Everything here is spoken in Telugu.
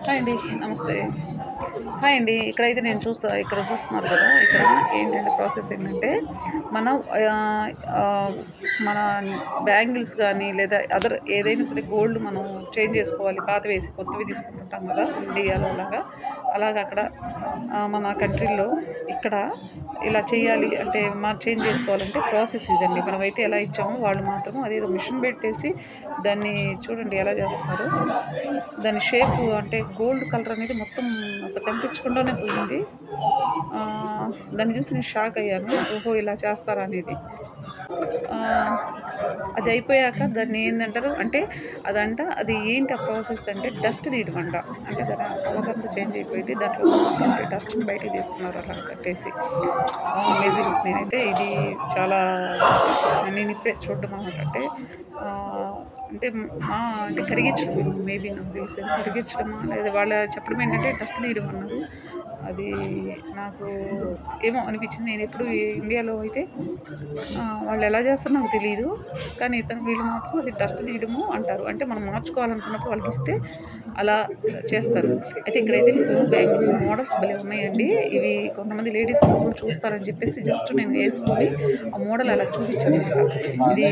హాయ్ అండి. నమస్తే. హాయ్ అండి. ఇక్కడ చూస్తున్నారు కదా! ఇక్కడ ఏంటంటే ప్రాసెస్ ఏంటంటే, మనం ఆహ్, ఆహ్, మన బ్యాంగిల్స్ గానీ, లేదా అదర్ ఏదైనా సరే గోల్డ్ మనం చేంజ్ చేసుకోవాలి. పాతవేసి కొత్తవి తీసుకుంటుంటాం కదా! ఇండియాలో అలాగా. అలాగా అక్కడ మన కంట్రీలో ఇక్కడ ఇలా చేయాలి అంటే, చేంజ్ చేసుకోవాలంటే ప్రాసెస్ ఇదండి. మనమైతే ఎలా ఇచ్చామో వాళ్ళు మాత్రం అదేదో మిషన్ పెట్టేసి దాన్ని చూడండి ఎలా చేస్తున్నారో. దాని షేపు అంటే గోల్డ్ కలర్ అనేది మొత్తం అసలు కనిపించకుండానే పోయింది. దాన్ని చూసి నేను షాక్ అయ్యాను. ఓహో! ఇలా చేస్తారా అనేది. ఆహ్, అది అయిపోయాక దాన్ని ఏందంటారు అంటే అది ఏంటి ఆ ప్రాసెస్ అంటే డస్ట్ తీయడమంట. అంటే దాని కలర్ అంతా చేంజ్ అయిపోయింది. దాంట్లో ఉన్నటువంటి డస్ట్‌ని బయటికి తీస్తున్నారు అలా కట్టేసి. అమేజింగ్. నేనైతే ఇది చాలా నేనిప్పుడే చూడడం అనమాట. ఆహ్, అంటే అంటే కరిగించడం మేబీ నాకు తెలిసి కరిగించడమా లేదా వాళ్ళ చెప్పడం ఏంటంటే డస్ట్ తీయడం అన్నారు. అది నాకు ఏమో అనిపించింది. నేనెప్పుడు ఇండియాలో అయితే వాళ్ళు ఎలా చేస్తారో నాకు తెలీదు. కానీ వీళ్ళు మాత్రం అది డస్ట్ తీయడము అంటారు. అంటే మనం మార్చుకోవాలనుకున్నప్పుడు వాళ్ళకిస్తే అలా చేస్తారు. అయితే ఇక్కడైతే మీకు బ్యాంగిల్స్ మోడల్స్ భలే ఉన్నాయండి. ఇవి కొంతమంది లేడీస్ కోసం చూస్తారని చెప్పేసి జస్ట్ నేను యేసుకొని ఆ మోడల్ అలా చూపించాననమాట. ఇది